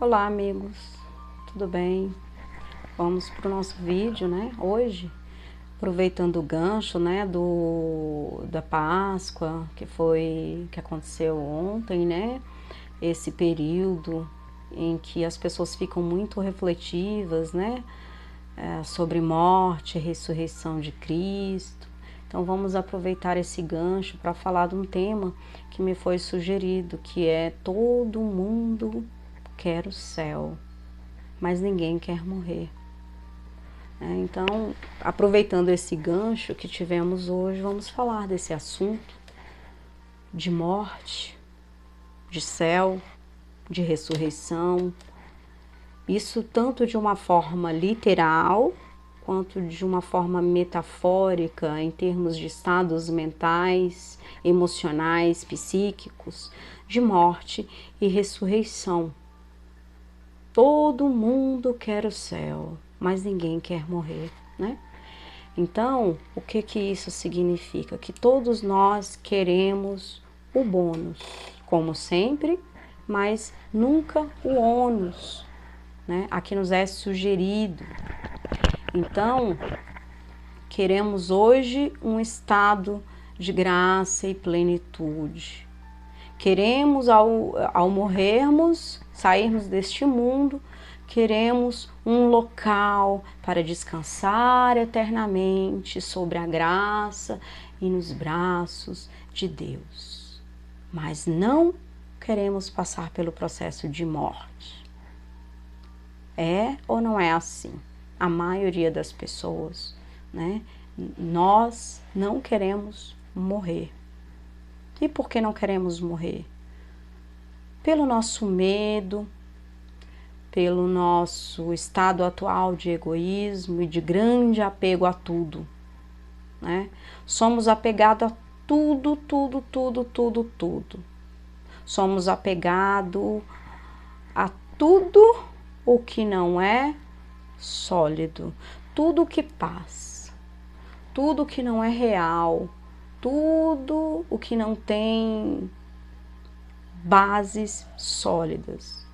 Olá, amigos, tudo bem? Vamos para o nosso vídeo, né? Hoje, aproveitando o gancho, né, da Páscoa, que aconteceu ontem, né? Esse período em que as pessoas ficam muito refletivas, né? Sobre morte e ressurreição de Cristo. Então vamos aproveitar esse gancho para falar de um tema que me foi sugerido, que é: todo mundo quer o céu, mas ninguém quer morrer. Então, aproveitando esse gancho que tivemos hoje, vamos falar desse assunto de morte, de céu, de ressurreição. Isso tanto de uma forma literal, quanto de uma forma metafórica, em termos de estados mentais, emocionais, psíquicos, de morte e ressurreição. Todo mundo quer o céu, mas ninguém quer morrer, né? Então, o que isso significa? Que todos nós queremos o bônus, como sempre, mas nunca o ônus, né? A que nos é sugerido. Então, queremos hoje um estado de graça e plenitude. Queremos, ao morrermos, sairmos deste mundo, queremos um local para descansar eternamente sobre a graça e nos braços de Deus. Mas não queremos passar pelo processo de morte. É ou não é assim? A maioria das pessoas, né? Nós não queremos morrer. E por que não queremos morrer? Pelo nosso medo, pelo nosso estado atual de egoísmo e de grande apego a tudo, né? Somos apegados a tudo. Somos apegados a tudo o que não é sólido, tudo o que passa, tudo o que não é real, tudo o que não tem bases sólidas.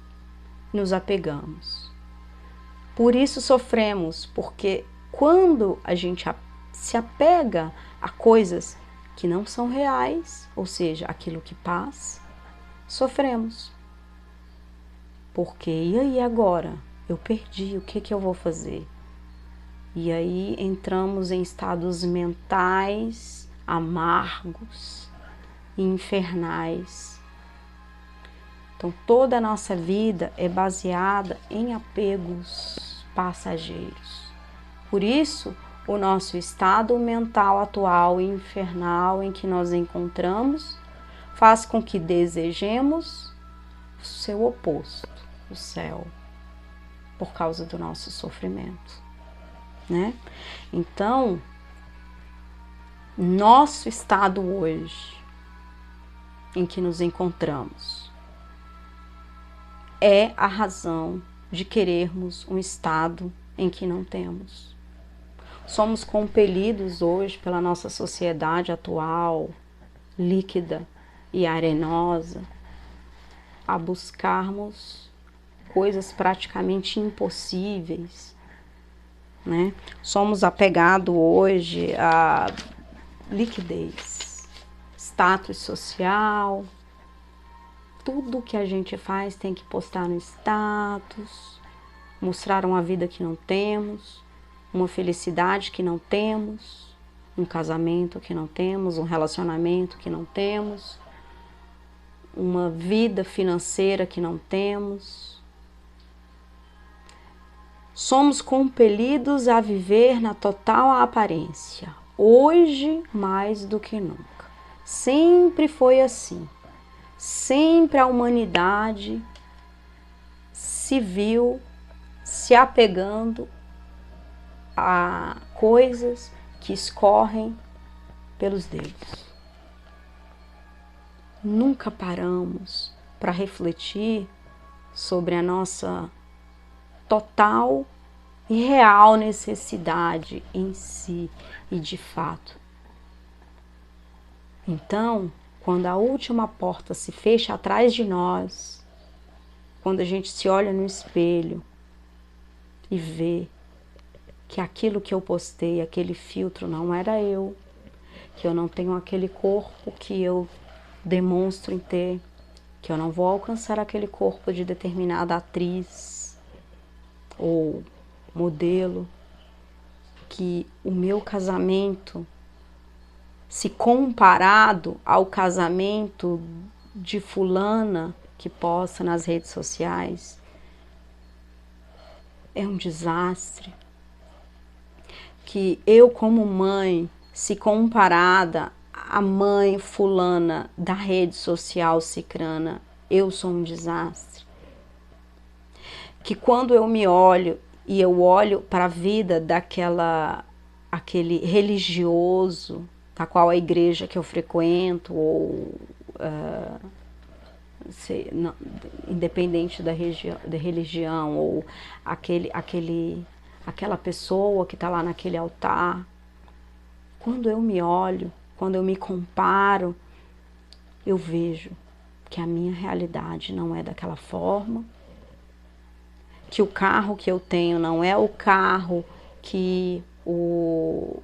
Nos apegamos. Por isso sofremos, porque quando a gente se apega a coisas que não são reais, ou seja, aquilo que passa, sofremos. Porque, e aí agora? Eu perdi, o que eu vou fazer? E aí entramos em estados mentais amargos e infernais. Então, toda a nossa vida é baseada em apegos passageiros. Por isso, o nosso estado mental atual e infernal em que nos encontramos faz com que desejemos o seu oposto, o céu, por causa do nosso sofrimento, né? Então, nosso estado hoje em que nos encontramos é a razão de querermos um estado em que não temos. Somos compelidos hoje pela nossa sociedade atual, líquida e arenosa, a buscarmos coisas praticamente impossíveis, né? Somos apegados hoje à liquidez, status social. Tudo que a gente faz tem que postar no status, mostrar uma vida que não temos, uma felicidade que não temos, um casamento que não temos, um relacionamento que não temos, uma vida financeira que não temos. Somos compelidos a viver na total aparência, hoje mais do que nunca. Sempre foi assim. Sempre a humanidade se viu se apegando a coisas que escorrem pelos dedos. Nunca paramos para refletir sobre a nossa total e real necessidade em si e de fato. Então, quando a última porta se fecha atrás de nós, quando a gente se olha no espelho e vê que aquilo que eu postei, aquele filtro não era eu, que eu não tenho aquele corpo que eu demonstro em ter, que eu não vou alcançar aquele corpo de determinada atriz ou modelo, que o meu casamento, se comparado ao casamento de fulana que posta nas redes sociais, é um desastre. Que eu, como mãe, se comparada à mãe fulana da rede social cicrana, eu sou um desastre. Que quando eu me olho e eu olho para a vida aquele religioso, da qual a igreja que eu frequento, ou não, independente da religião, ou aquela pessoa que está lá naquele altar, quando eu me olho, quando eu me comparo, eu vejo que a minha realidade não é daquela forma, que o carro que eu tenho não é o carro que o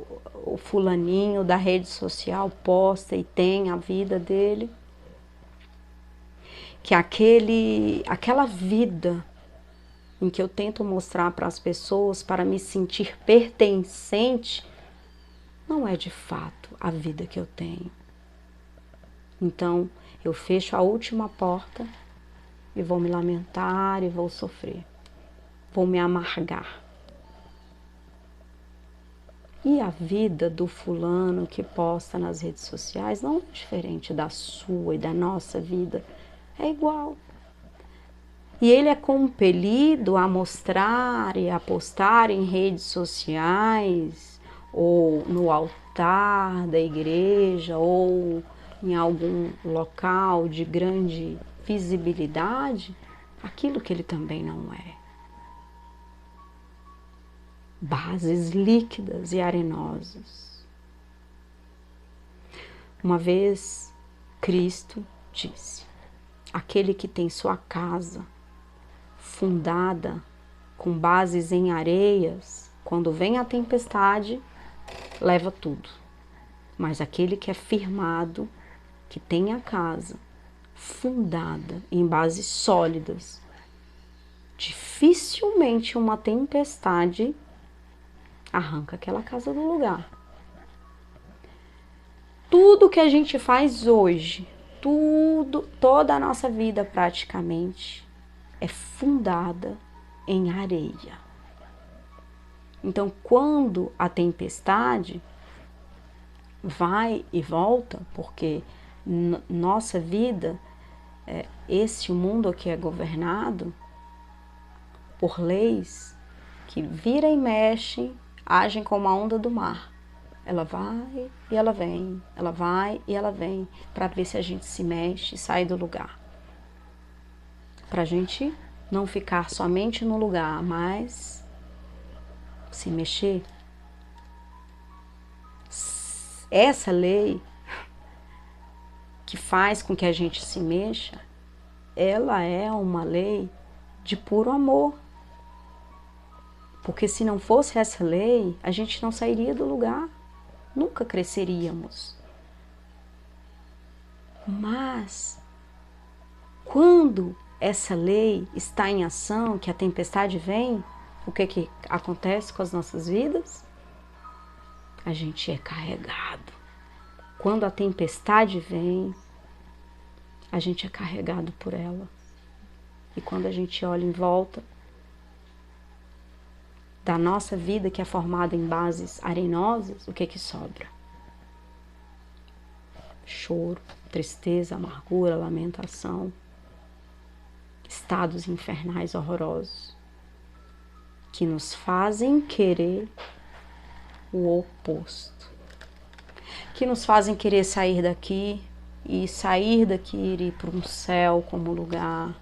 fulaninho da rede social posta e tem a vida dele, que aquela vida em que eu tento mostrar para as pessoas para me sentir pertencente, não é de fato a vida que eu tenho. Então eu fecho a última porta e vou me lamentar e vou sofrer, vou me amargar. E a vida do fulano que posta nas redes sociais não é diferente da sua e da nossa vida, é igual. E ele é compelido a mostrar e a postar em redes sociais, ou no altar da igreja, ou em algum local de grande visibilidade, aquilo que ele também não é. Bases líquidas e arenosas. Uma vez Cristo disse: aquele que tem sua casa fundada com bases em areias, quando vem a tempestade, leva tudo. Mas aquele que é firmado, que tem a casa fundada em bases sólidas, dificilmente uma tempestade arranca aquela casa do lugar. Tudo que a gente faz hoje, toda a nossa vida praticamente, é fundada em areia. Então, quando a tempestade vai e volta, porque nossa vida, esse mundo aqui é governado por leis que vira e mexe, agem como a onda do mar. Ela vai e ela vem, ela vai e ela vem, para ver se a gente se mexe e sai do lugar. Para a gente não ficar somente no lugar, mas se mexer. Essa lei que faz com que a gente se mexa, ela é uma lei de puro amor. Porque se não fosse essa lei, a gente não sairia do lugar, nunca cresceríamos. Mas, quando essa lei está em ação, que a tempestade vem, o que acontece com as nossas vidas? A gente é carregado. Quando a tempestade vem, a gente é carregado por ela. E quando a gente olha em volta da nossa vida, que é formada em bases arenosas, o que sobra? Choro, tristeza, amargura, lamentação, estados infernais horrorosos, que nos fazem querer o oposto, que nos fazem querer sair daqui e ir para um céu como lugar,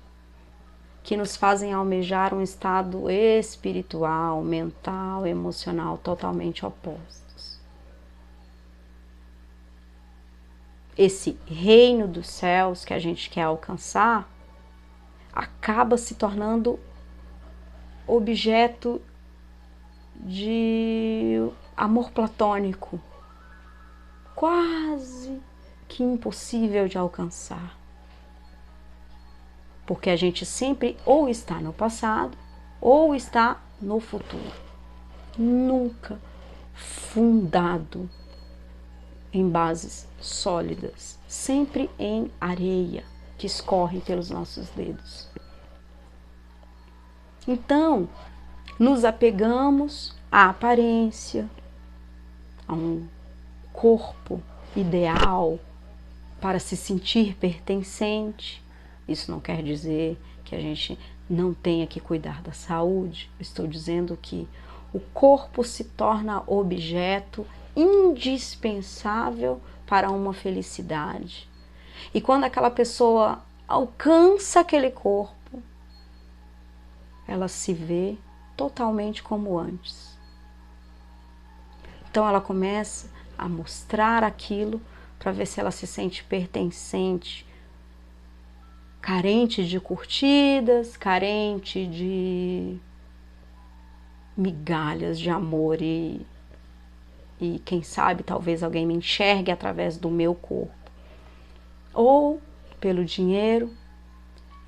que nos fazem almejar um estado espiritual, mental, emocional totalmente opostos. Esse reino dos céus que a gente quer alcançar, acaba se tornando objeto de amor platônico, quase que impossível de alcançar. Porque a gente sempre ou está no passado ou está no futuro. Nunca fundado em bases sólidas, sempre em areia que escorre pelos nossos dedos. Então, nos apegamos à aparência, a um corpo ideal para se sentir pertencente. Isso não quer dizer que a gente não tenha que cuidar da saúde. Estou dizendo que o corpo se torna objeto indispensável para uma felicidade. E quando aquela pessoa alcança aquele corpo, ela se vê totalmente como antes. Então ela começa a mostrar aquilo para ver se ela se sente pertencente, carente de curtidas, carente de migalhas de amor e quem sabe talvez alguém me enxergue através do meu corpo. Ou pelo dinheiro.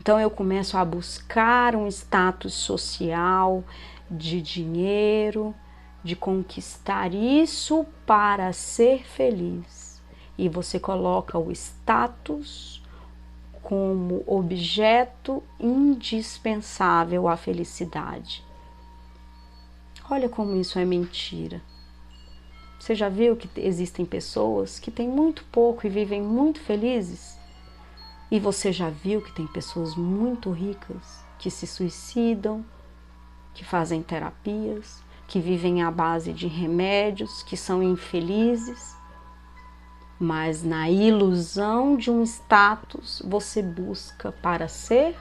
Então eu começo a buscar um status social de dinheiro, de conquistar isso para ser feliz. E você coloca o status como objeto indispensável à felicidade. Olha como isso é mentira. Você já viu que existem pessoas que têm muito pouco e vivem muito felizes? E você já viu que tem pessoas muito ricas que se suicidam, que fazem terapias, que vivem à base de remédios, que são infelizes? Mas na ilusão de um status, você busca para ser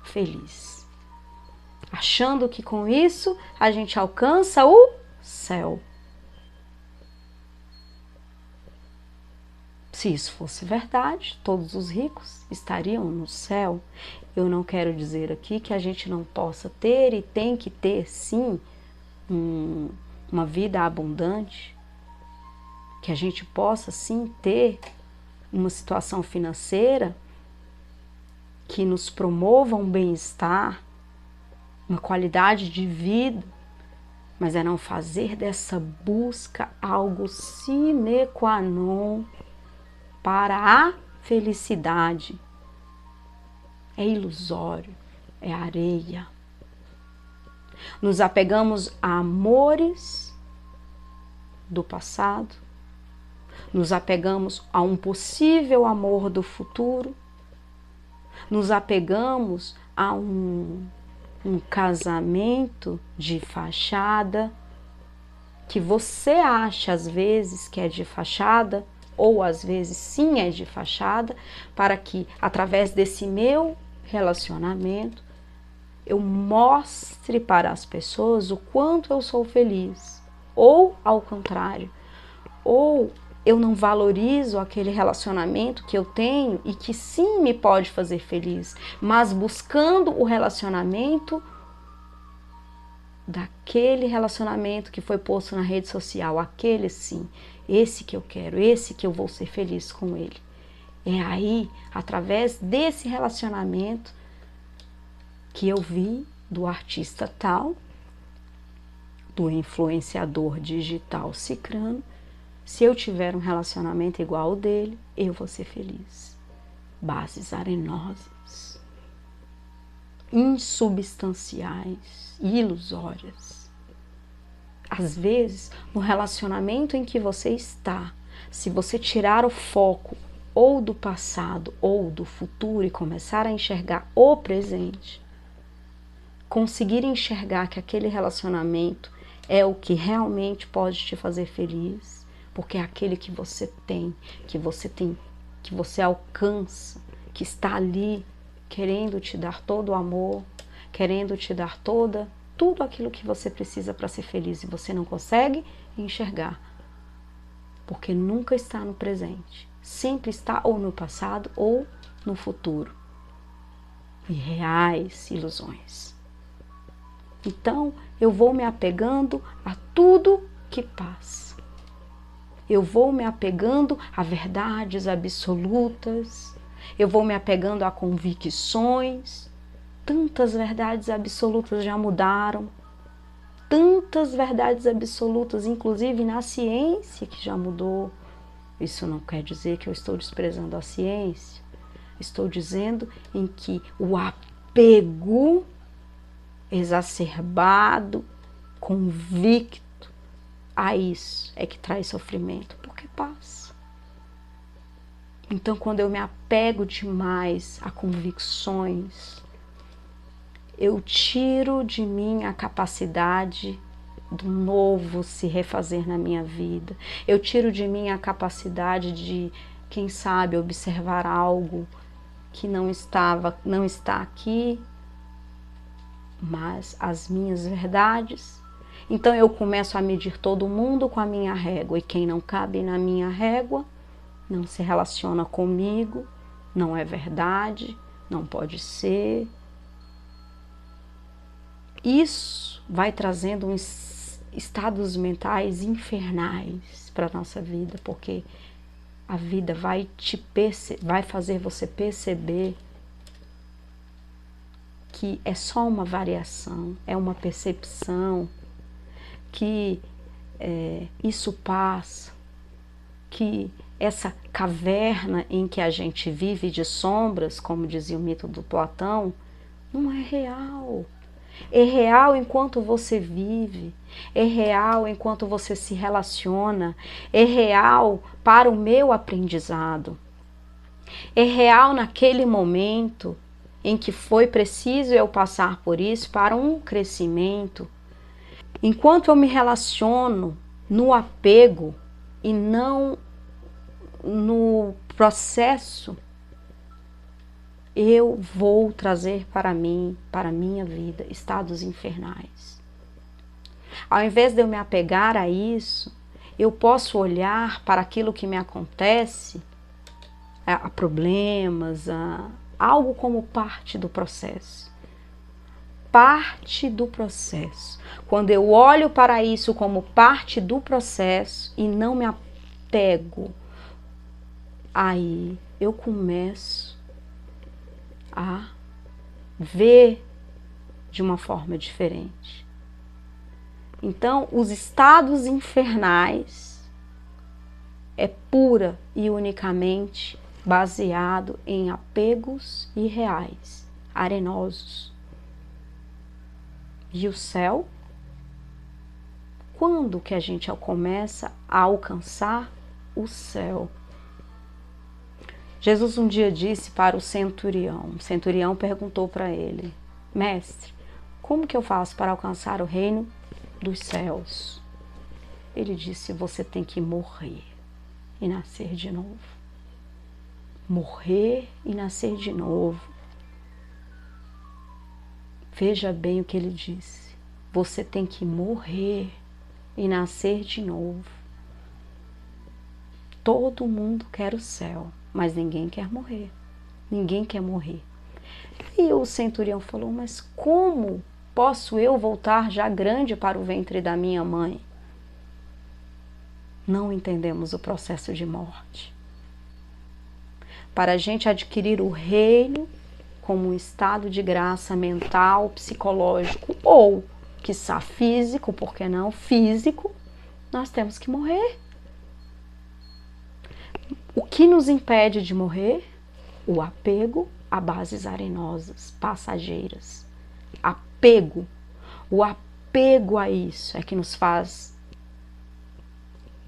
feliz, achando que com isso a gente alcança o céu. Se isso fosse verdade, todos os ricos estariam no céu. Eu não quero dizer aqui que a gente não possa ter e tem que ter, sim, uma vida abundante, que a gente possa, sim, ter uma situação financeira que nos promova um bem-estar, uma qualidade de vida, mas é não fazer dessa busca algo sine qua non para a felicidade. É ilusório, é areia. Nos apegamos a amores do passado, nos apegamos a um possível amor do futuro, nos apegamos a um casamento de fachada, que você acha às vezes que é de fachada, ou às vezes sim é de fachada, para que através desse meu relacionamento eu mostre para as pessoas o quanto eu sou feliz, ou ao contrário, ou eu não valorizo aquele relacionamento que eu tenho e que sim me pode fazer feliz, mas buscando o relacionamento daquele relacionamento que foi posto na rede social, aquele sim, esse que eu quero, esse que eu vou ser feliz com ele. É aí, através desse relacionamento, que eu vi do artista tal, do influenciador digital cicrano, se eu tiver um relacionamento igual ao dele, eu vou ser feliz. Bases arenosas, insubstanciais, ilusórias. Às vezes, no relacionamento em que você está, se você tirar o foco ou do passado ou do futuro e começar a enxergar o presente, conseguir enxergar que aquele relacionamento é o que realmente pode te fazer feliz, porque é aquele que você tem, que você alcança, que está ali querendo te dar todo o amor, querendo te dar tudo aquilo que você precisa para ser feliz e você não consegue enxergar, porque nunca está no presente, sempre está ou no passado ou no futuro. e reais ilusões. Então, eu vou me apegando a tudo que passa. Eu vou me apegando a verdades absolutas. Eu vou me apegando a convicções. Tantas verdades absolutas já mudaram. Tantas verdades absolutas, inclusive na ciência, que já mudou. Isso não quer dizer que eu estou desprezando a ciência. Estou dizendo em que o apego exacerbado, convicto a isso é que traz sofrimento, porque passa. Então, quando eu me apego demais a convicções, eu tiro de mim a capacidade do novo se refazer na minha vida. Eu tiro de mim a capacidade de, quem sabe, observar algo que não está aqui, mas as minhas verdades. Então eu começo a medir todo mundo com a minha régua, e quem não cabe na minha régua não se relaciona comigo, não é verdade, não pode ser. Isso vai trazendo estados mentais infernais para a nossa vida, porque a vida vai fazer você perceber que é só uma variação, é uma percepção, que isso passa, que essa caverna em que a gente vive de sombras, como dizia o mito do Platão, não é real. É real enquanto você vive, é real enquanto você se relaciona, é real para o meu aprendizado, é real naquele momento em que foi preciso eu passar por isso para um crescimento. Enquanto eu me relaciono no apego e não no processo, eu vou trazer para mim, para a minha vida, estados infernais. Ao invés de eu me apegar a isso, eu posso olhar para aquilo que me acontece, a problemas, algo como parte do processo. Parte do processo. Quando eu olho para isso como parte do processo e não me apego, aí eu começo a ver de uma forma diferente. Então, os estados infernais é pura e unicamente baseado em apegos irreais, arenosos. E o céu? Quando que a gente começa a alcançar o céu? Jesus um dia disse para o centurião perguntou para ele: Mestre, como que eu faço para alcançar o reino dos céus? Ele disse: você tem que morrer e nascer de novo. Morrer e nascer de novo. Veja bem o que ele disse. Você tem que morrer e nascer de novo. Todo mundo quer o céu, mas ninguém quer morrer. Ninguém quer morrer. E o centurião falou: mas como posso eu voltar já grande para o ventre da minha mãe? Não entendemos o processo de morte. Para a gente adquirir o reino como um estado de graça mental, psicológico ou, quiçá, físico, por que não físico, nós temos que morrer. O que nos impede de morrer? O apego a bases arenosas, passageiras. Apego. O apego a isso é que nos faz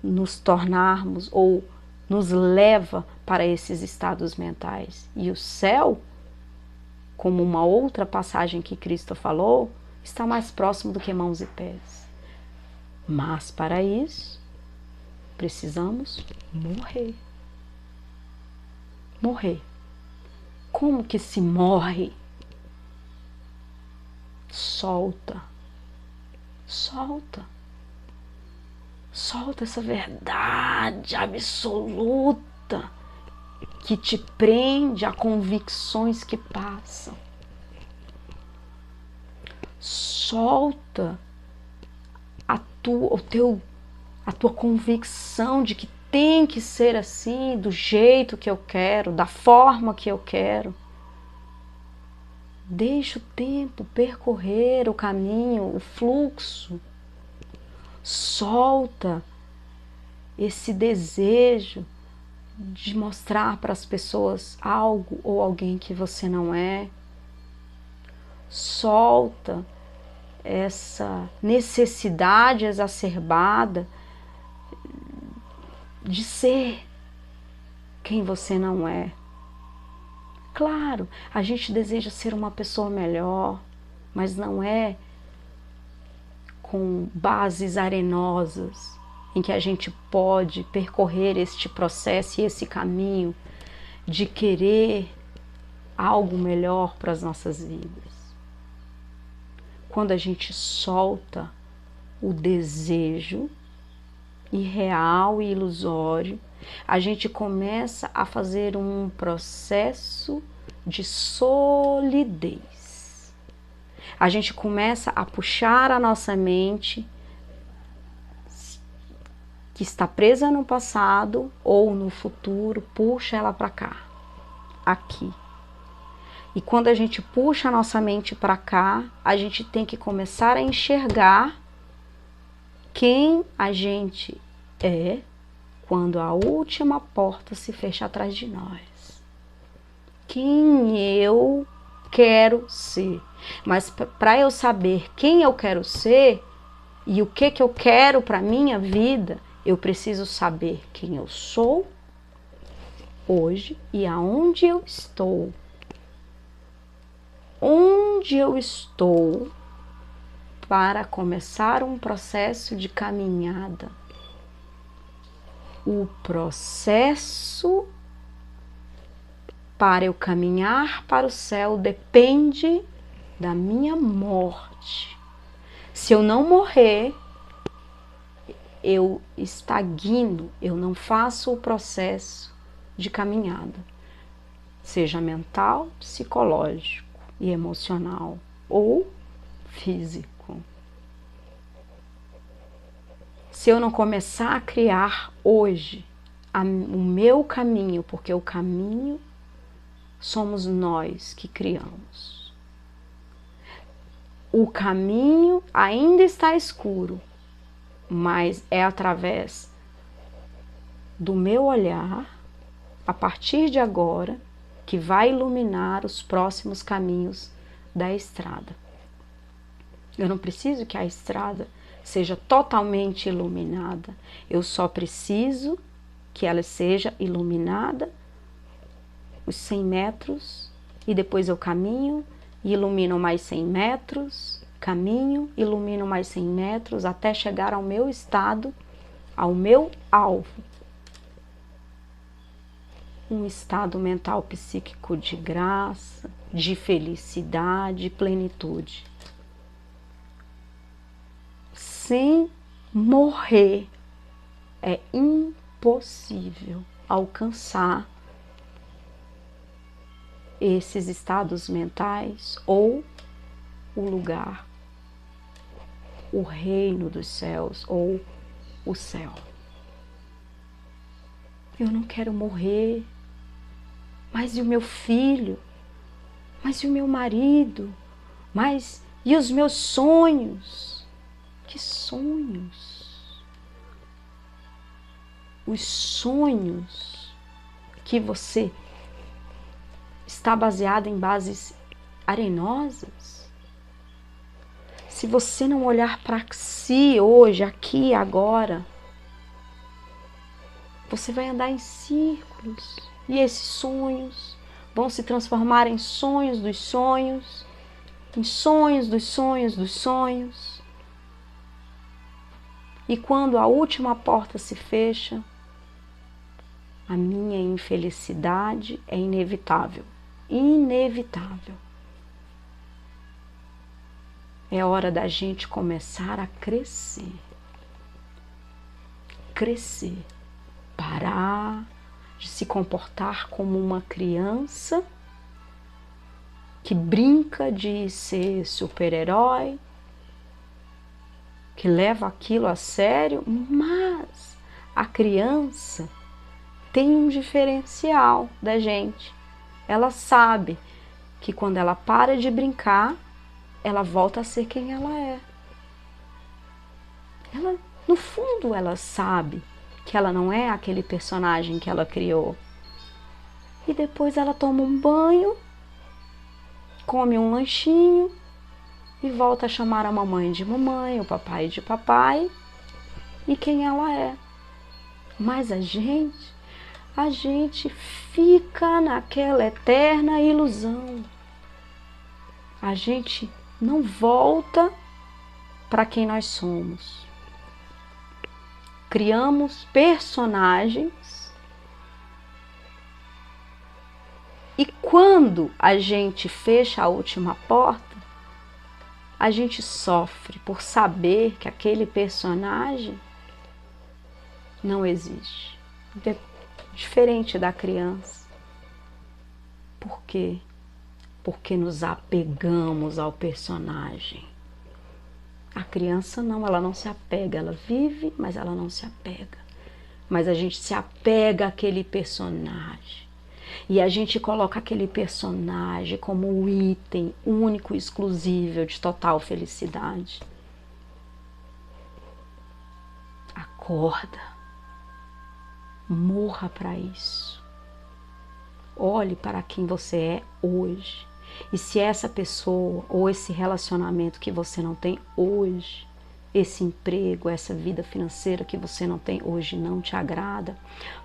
nos tornarmos ou nos leva para esses estados mentais. E o céu, como uma outra passagem que Cristo falou, está mais próximo do que mãos e pés. Mas para isso, precisamos morrer. Morrer. Como que se morre? Solta. Solta. Solta essa verdade absoluta que te prende a convicções que passam. Solta a tua convicção de que tem que ser assim, do jeito que eu quero, da forma que eu quero. Deixa o tempo percorrer o caminho, o fluxo. Solta esse desejo de mostrar para as pessoas algo ou alguém que você não é. Solta essa necessidade exacerbada de ser quem você não é. Claro, a gente deseja ser uma pessoa melhor, mas não é com bases arenosas em que a gente pode percorrer este processo e esse caminho de querer algo melhor para as nossas vidas. Quando a gente solta o desejo irreal e ilusório, a gente começa a fazer um processo de solidez. A gente começa a puxar a nossa mente que está presa no passado ou no futuro, puxa ela para cá, aqui. E quando a gente puxa a nossa mente para cá, a gente tem que começar a enxergar quem a gente é quando a última porta se fecha atrás de nós. Quem eu quero ser. Mas para eu saber quem eu quero ser e o que eu quero para minha vida, eu preciso saber quem eu sou hoje e aonde eu estou. Onde eu estou para começar um processo de caminhada. O processo para eu caminhar para o céu depende da minha morte. Se eu não morrer, eu estagno, eu não faço o processo de caminhada, seja mental, psicológico e emocional ou físico. Se eu não começar a criar hoje o meu caminho, porque o caminho somos nós que criamos. O caminho ainda está escuro, mas é através do meu olhar, a partir de agora, que vai iluminar os próximos caminhos da estrada. Eu não preciso que a estrada seja totalmente iluminada, eu só preciso que ela seja iluminada os 100 metros e depois eu caminho e ilumino mais 100 metros, caminho, ilumino mais 100 metros até chegar ao meu estado, ao meu alvo. Um estado mental psíquico de graça, de felicidade, plenitude. Sem morrer, é impossível alcançar esses estados mentais ou o lugar, o reino dos céus ou o céu. Eu não quero morrer, mas e o meu filho? Mas e o meu marido? Mas e os meus sonhos? Que sonhos? Os sonhos que você está baseado em bases arenosas? Se você não olhar para si hoje, aqui, agora, você vai andar em círculos. E esses sonhos vão se transformar em sonhos dos sonhos, em sonhos dos sonhos dos sonhos. E quando a última porta se fecha, a minha infelicidade é inevitável. Inevitável. É hora da gente começar a crescer. Crescer. Parar de se comportar como uma criança que brinca de ser super-herói, que leva aquilo a sério, mas a criança tem um diferencial da gente. Ela sabe que quando ela para de brincar, ela volta a ser quem ela é. Ela, no fundo, ela sabe que ela não é aquele personagem que ela criou. E depois ela toma um banho, come um lanchinho e volta a chamar a mamãe de mamãe, o papai de papai e quem ela é. Mas a gente fica naquela eterna ilusão. A gente não volta para quem nós somos. Criamos personagens e quando a gente fecha a última porta, a gente sofre por saber que aquele personagem não existe. Diferente da criança. Por quê? Porque nos apegamos ao personagem. A criança não, ela não se apega, ela vive, mas ela não se apega. Mas a gente se apega àquele personagem. E a gente coloca aquele personagem como um item único e exclusivo de total felicidade. Acorda. Morra para isso. Olhe para quem você é hoje. E se essa pessoa ou esse relacionamento que você não tem hoje, esse emprego, essa vida financeira que você não tem hoje não te agrada,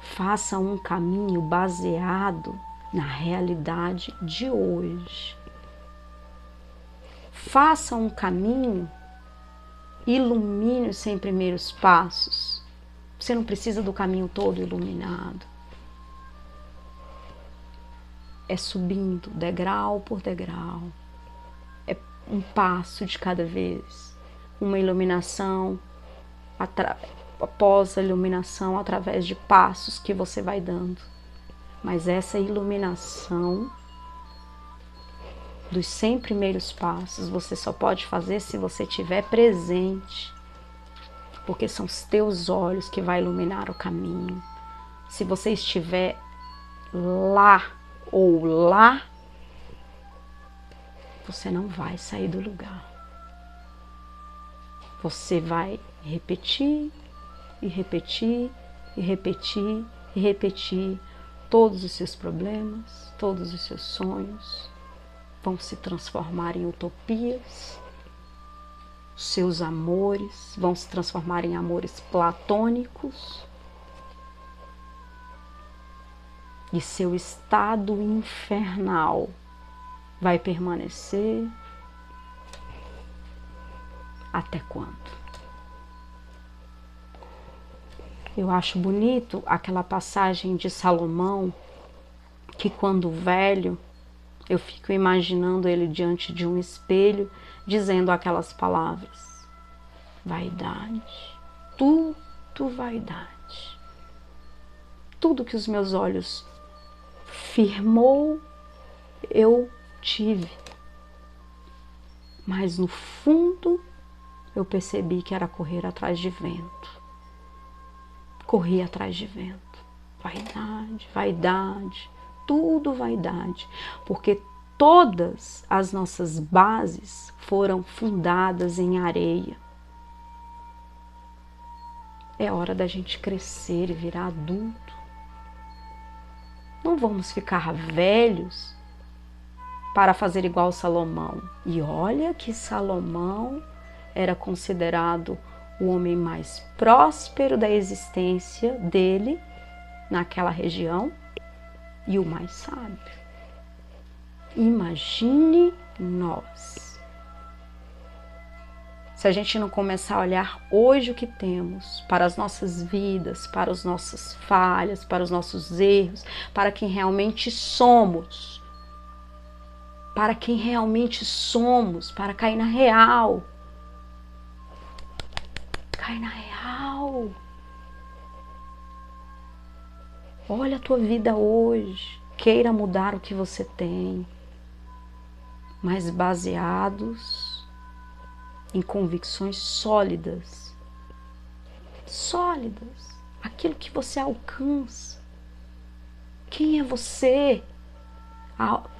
faça um caminho baseado na realidade de hoje. Faça um caminho, ilumine os 100 primeiros passos. Você não precisa do caminho todo iluminado. É subindo degrau por degrau. É um passo de cada vez. Uma iluminação após a iluminação, através de passos que você vai dando. Mas essa iluminação dos 100 primeiros passos você só pode fazer se você estiver presente. Porque são os teus olhos que vai iluminar o caminho. Se você estiver lá ou lá, você não vai sair do lugar. Você vai repetir e repetir e repetir e repetir. Todos os seus problemas, todos os seus sonhos vão se transformar em utopias. Seus amores vão se transformar em amores platônicos. E seu estado infernal vai permanecer até quando? Eu acho bonito aquela passagem de Salomão, que quando velho, eu fico imaginando ele diante de um espelho, dizendo aquelas palavras: vaidade, tudo vaidade. Tudo que os meus olhos firmou, eu tive. Mas no fundo, eu percebi que era correr atrás de vento. Corri atrás de vento. Vaidade, vaidade, tudo vaidade. Porque todas as nossas bases foram fundadas em areia. É hora da gente crescer e virar adulto. Não vamos ficar velhos para fazer igual Salomão. E olha que Salomão era considerado o homem mais próspero da existência dele naquela região e o mais sábio. Imagine nós. Se a gente não começar a olhar hoje o que temos, para as nossas vidas, para as nossas falhas, para os nossos erros, para quem realmente somos, para quem realmente somos, para cair na real. Cai na real. Olha a tua vida hoje. Queira mudar o que você tem. mas baseados em convicções sólidas. Sólidas. Aquilo que você alcança. Quem é você?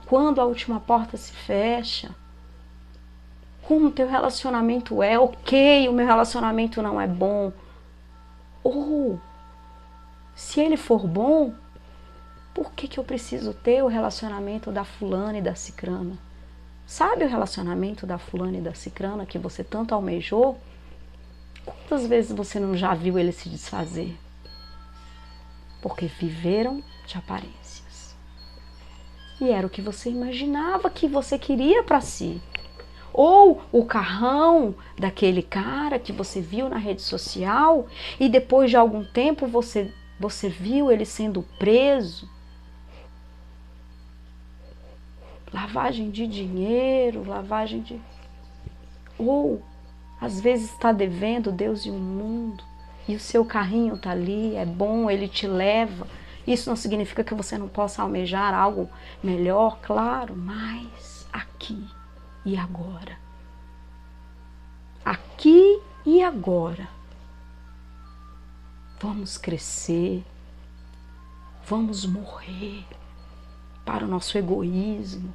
Quando a última porta se fecha? Como o teu relacionamento é? Ok, o meu relacionamento não é bom. Ou, se ele for bom, por que eu preciso ter o relacionamento da fulana e da cicrana? Sabe o relacionamento da fulana e da cicrana que você tanto almejou? Quantas vezes você não já viu ele se desfazer? Porque viveram de aparências. E era o que você imaginava que você queria para si. Ou o carrão daquele cara que você viu na rede social e depois de algum tempo você viu ele sendo preso. Lavagem de dinheiro, lavagem de... Ou, às vezes está devendo Deus e o mundo e o seu carrinho está ali, é bom, ele te leva. Isso não significa que você não possa almejar algo melhor, claro, mas aqui e agora. Aqui e agora. Vamos crescer, vamos morrer para o nosso egoísmo,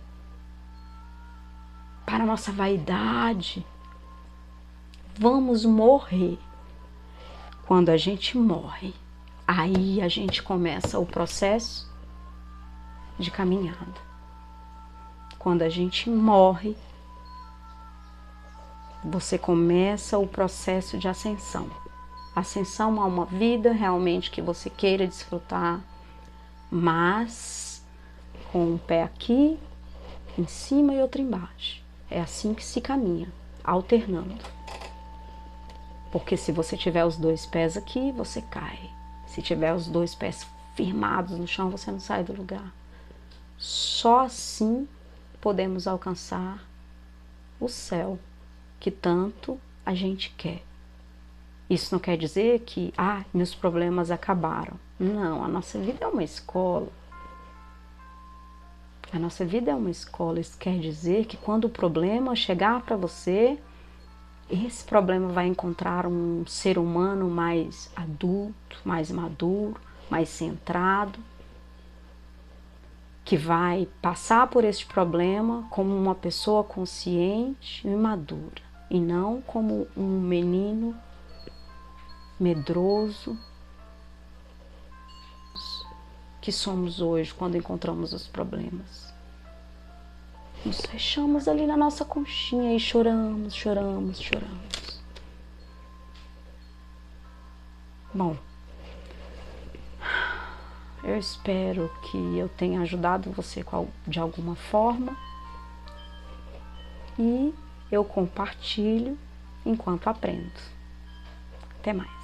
para a nossa vaidade. Vamos morrer. Quando a gente morre, aí a gente começa o processo de caminhada. Quando a gente morre, você começa o processo de ascensão. Ascensão a uma vida realmente que você queira desfrutar, mas com um pé aqui, em cima e outro embaixo. É assim que se caminha, alternando. Porque se você tiver os dois pés aqui, você cai. Se tiver os dois pés firmados no chão, você não sai do lugar. Só assim podemos alcançar o céu que tanto a gente quer. Isso não quer dizer que, meus problemas acabaram. Não, a nossa vida é uma escola. A nossa vida é uma escola. Isso quer dizer que quando o problema chegar para você, esse problema vai encontrar um ser humano mais adulto, mais maduro, mais centrado, que vai passar por este problema como uma pessoa consciente e madura, e não como um menino medroso que somos hoje quando encontramos os problemas. Nos fechamos ali na nossa conchinha e choramos, choramos, choramos. Bom, eu espero que eu tenha ajudado você de alguma forma e eu compartilho enquanto aprendo. Até mais.